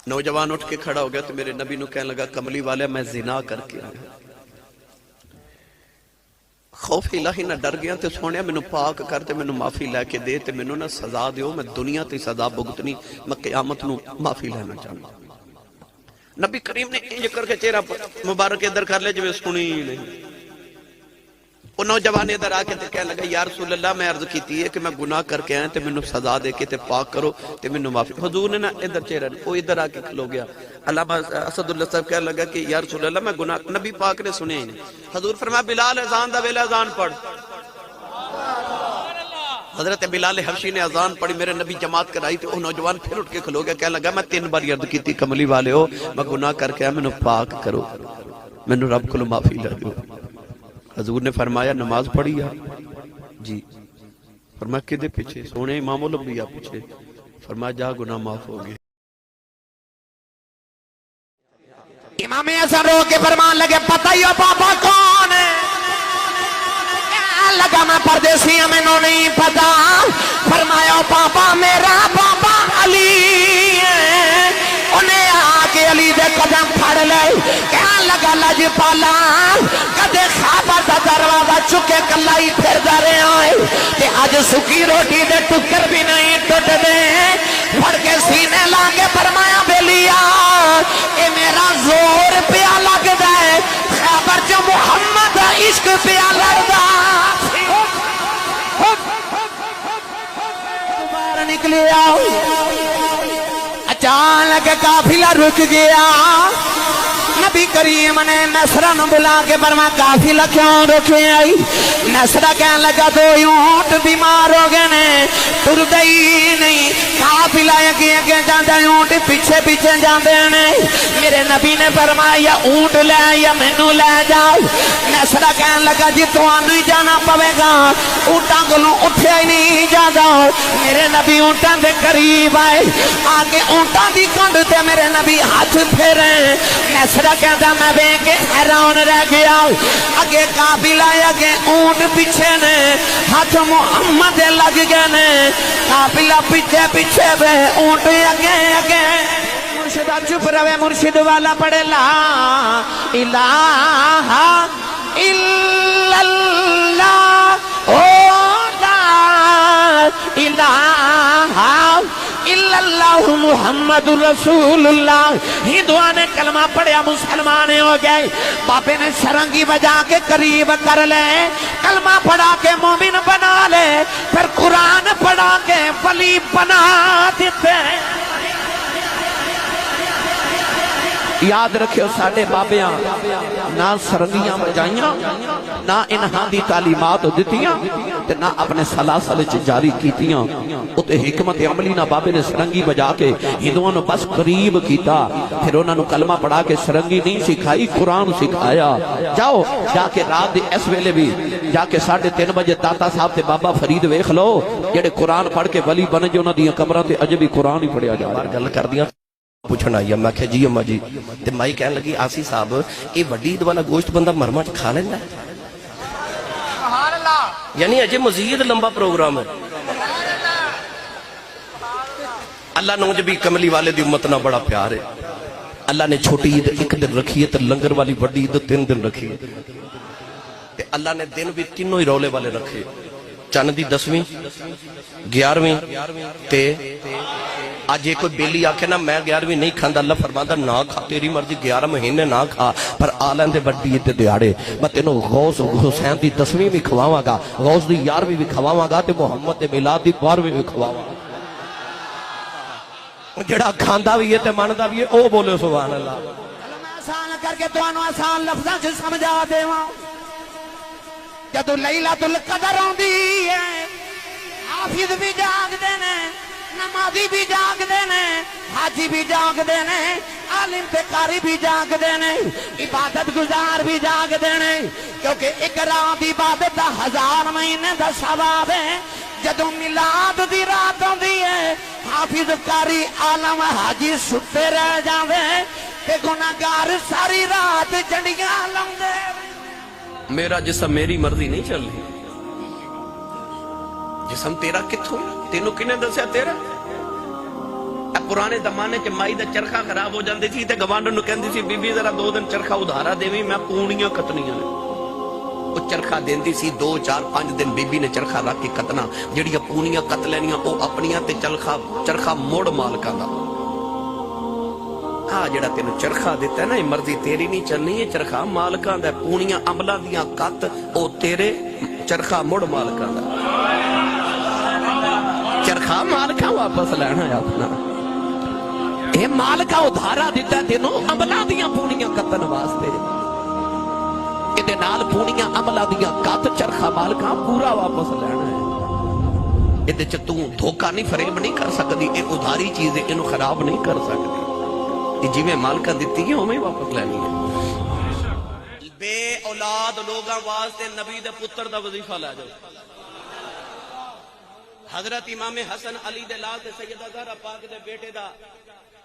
نوجوان اٹھ کے کھڑا ہو گیا تو میرے نبی نو کہنے لگا کملی والے میں زنا کر کے آیا. خوف الہی نہ ڈر گیا تے سونے مینوں پاک کر تے مینوں معافی لے کے دے تے مینوں نہ سزا دیو میں دنیا تے سزا بھگتنی میں قیامت نو معافی لینا چاہتا. نبی کریم نے انج کر کے چہرہ مبارک ادھر کر لے جو سنی نہیں. وہ نوجوان ادھر آ کے کہنے لگا یا رسول اللہ میں عرض کیتی ہے کہ میں گناہ کر کے آیا تے مینوں سزا دے کے تے پاک کرو تے مینوں معافی. حضور نے نا ادھر چہرہ وہ ادھر آ کے کھلو گیا. علامہ اسد اللہ صاحب کہنے لگا کہ یا رسول اللہ میں گناہ. نبی پاک نے سنے ہی نہیں. حضور فرمایا بلال اذان دا ویلا اذان پڑھ. حضرت بلال حبشی نے اذان پڑھی میرے نبی جماعت کرائی تے وہ نوجوان پھر اٹھ کے کھلو گیا. کہنے لگا میں 3 بار عرض کیتی کملی والے ہو میں گناہ کر کے آیا مینوں پاک کرو مینوں رب کو معافی لے دو. حضور نے فرمایا نماز پڑھی ہے جی. فرمایا کدے پیچھے؟ سونے امام الانبیاء پیچھے. فرمایا جا گناہ معاف ہو گئے. امام حسن رو کے فرمان لگے پتہ ہی ہو پاپا کون ہے؟ لگا میں پردیسی ہمیں نو نہیں پتا. فرمایا پاپا میرا پاپا علی ہے. انہیں آکے علی دے قدم پھڑ لے. کہاں لگا لج پالا کدے خوابہ دا دروازہ چکے کلائی پھر دارے آئے کہ آج سکی روٹی دے ٹکر بھی نہیں ٹوٹ دے. پھڑ کے سینے لانگے فرمایا بیلیا اے میرا زور پیا لگ دے خیبر جو محمد عشق پیا لگ دا. دوبارہ نکلے آؤ اچانک قافلہ رک گیا. نبی کریم نے نصرہ نو بلا کے فرمایا قافلہ کیوں رکے آئی؟ نصرہ کہنے لگا 2 اونٹ بیمار ہو گئے نے ٹر گئی نہیں. قافلہ اگے اگے جاندے اونٹ پیچھے پیچھے جاندے نے. میرے نبی نے فرمایا یا اونٹ لے یا مینوں لے جاؤ. نصرہ کہنے لگا جی تانوں ہی جانا پوے گا اونٹاں کولوں اٹھیا ہی نہیں جاندا. میرے نبی اونٹاں دے قریب آئے آگے اونٹاں دی کنڈ تے میرے نبی ہاتھ پھیرے. نصرہ کہتا میں بے کے حیران رہ گیا. اگے قافلہ اگے اونٹ پیچھے نے ہاتھ محمد لگ گئے نے. قافلہ پیچھے پیچھے بے اونٹ اگے اگے. مرشد چپ رہے مرشد والا پڑھے لا الہ الا اللہ لا الہ الا اللہ محمد رسول اللہ. ہندوؤں نے کلمہ پڑھیا مسلمان ہو گئے. باپے نے شرنگی بجا کے قریب کر لے کلمہ پڑھا کے مومن بنا لے پھر قرآن پڑھا کے ولی بنا دیتے. یاد رکھو ساڑھے بابیاں نہ سرنگیاں بجائیاں نہ انہاں دی تعلیمات دیتیاں نہ اپنے سلاسل جاری کیتیاں. اتے حکمت عملی نہ بابے نے سرنگی بجا کے ہندوؤں نے بس قریب کیتا. پھر انہوں نے کلمہ پڑھا کے سرنگی نہیں سکھائی قرآن سکھایا. جاؤ جا کے رات دے اس ویلے بھی جا کے 3:30 بجے داتا صاحب تے بابا فرید ویکھ لو جڑے قرآن پڑھ کے ولی بنے جو انہاں دیاں قبراں تے اجے بھی قرآن ہی پڑھیا جا رہا. گل کر دیاں پوچھنا آئی میں کہ جی اماں جی تے مائی کہنے لگی آسی صاحب یہ وڈی عید والا گوشت بندہ مرما چ کھا لینا ہے؟ یعنی اجے مزید لمبا پروگرام ہے. اللہ نوج بھی کملی والے دی امت نہ بڑا پیار ہے. اللہ نے چھوٹی عید 1 دن رکھی ہے تے لنگر والی وڈی عید 3 دن رکھی ہے. تے اللہ نے دن بھی تینوں ہی رولے والے رکھے. چند دی 10ویں 11ویں تے آج یہ کوئی بیلی آکے نا میں 11ویں نہیں کھاندہ اللہ فرماندہ نہ کھا تیری مرضی 11 مہینے نہ کھا پر آلین دے بڑی عید دیاڑے میں تینوں غوث حسین دی 10ویں بھی کھواواں گا غوث دی 11ویں بھی کھواواں گا تے محمد دے میلاد دی 12ویں بھی کھواواں گا. جڑا کھاندہ بھی ہے تے ماندہ بھی ہے او بولے سبحان اللہ. میں آسان کر کے تو انو آسان لفظاں سے سمجھا دے وہاں جدو لیلۃ القدر ہوندی ہے حافظ بھی جاگ دینے نمازی بھی جاگ دینے حاجی بھی جاگ دینے عالم تے قاری بھی جاگ دینے عبادت گزار بھی جاگ دینے کیونکہ ایک رات عبادت 1000 مہینے دا ثواب ہے. جدو میلاد دی رات ہوندی ہے حافظ قاری عالم حاجی ستے رہ جاوے تے گناہگار ساری رات جھنڈیاں لاوندے. میرا جسم میری مرضی نہیں چل رہی. جسم تیرا کتھوں تینوں کنے دسیا تیرا پرانے زمانے چ مائی دا چرخا خراب ہو جاندی سی تے گوانڈ نو کہندی سی بی بی ذرا 2 دن چرخا ادھارا دیویں میں پونیاں کتنیاں نے وہ چرخا دیندی سی 2 4 5 دن بی بی نے چرخا رکھ کے کتنا جڑیاں پونیاں کت لینیاں او اپنیاں تے چرخا موڑ مالکاں دا جڑا تینو چرخا دیتا ہے نا یہ مرضی تیری نہیں چلنی ہے چرخا مالکاں دا پونیاں عملاں دیاں کت او تیرے چرخا مڑ مالکاں دا چرخا مالکاں واپس لینا ہے اپنا اے مالکاں ادھارا دیتا ہے تینو عملاں دیاں پونیاں کتن واسطے اے نال پونیاں عملاں دیاں کت چرخا مالکاں پورا واپس لینا ہے اے چ تو دھوکا نہیں فریب نہیں کر سکتی اے ادھاری چیز ہے اینو خراب نہیں کر سکتی جی میں مالکہ دیتی ہے ہمیں واپس لینی ہے بے اولاد لوگاں واسطے نبی دے پتر دا وظیفہ لے جاؤ حضرت امام حسن علی دے لال تے سیدہ زہرا پاک دے بیٹے دا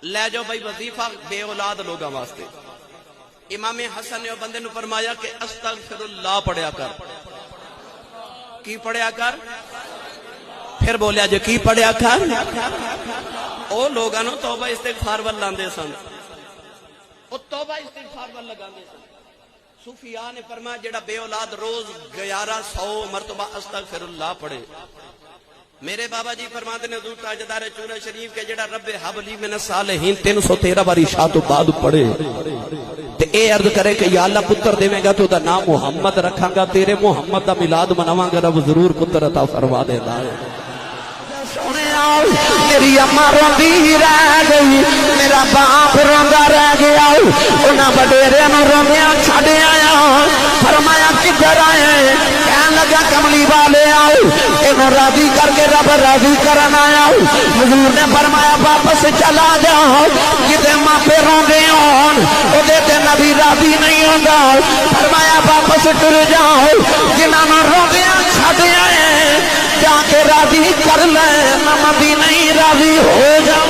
لے جاؤ بھائی وظیفہ بے اولاد لوگاں واسطے امام حسن نے بندے نو فرمایا کہ استغفر اللہ پڑھیا کر کی پڑھیا کر پھر بولیا جو کی پڑھیا کر او لوگاں نو توبہ استغفار ول لاندے سن او توبہ استغفار ول لگاندے سن صوفیاء نے فرمایا جڑا بے اولاد روز 1100 مرتبہ استغفر اللہ پڑھے میرے بابا جی فرماتے ہیں حضور تاجدار چونہ شریف کے جڑا رب حبلی من الصالحین 313 باری شاد و بعد پڑھے تے اے عرض کرے کہ یا اللہ پتر دیویں گا تو دا نام محمد رکھاں گا تیرے محمد دا میلاد مناواں گا رب ضرور پتر عطا فرما دے گا میری اماں روندی رہ گئی میرا باپ روندا رہ گیا انہاں وڈیرے نوں روندیاں چھڈ آیا فرمایا کدھر آئے کہن لگا کملی والے آؤ اینوں راضی کر کے رب راضی کرن آیا حضور نے فرمایا واپس چلا جاؤ کتے ماپے روندے ہون اودے تے نبی راضی نہیں ہوندا فرمایا واپس ٹر جاؤ جنہاں نوں روندیاں چھڈ آئے جا کے راضی کر لے نبی نہیں راضی ہو جاؤ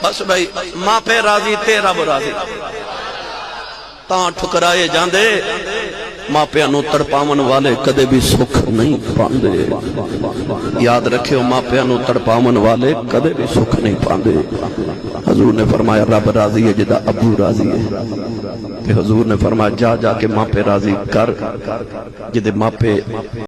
بس بھائی ماں پہ راضی تے رب راضی تاں ٹھکرائے جاندے ماں پہ انو تڑپاون والے کدے بھی سکھ نہیں پاندے یاد رکھیو ماں پہ انو تڑپاون والے کدے بھی سکھ نہیں پاندے حضور نے فرمایا رب راضی ہے جدا ابو راضی ہے کہ حضور نے فرمایا جا جا کے ماں پہ راضی کر جدے ماں پہ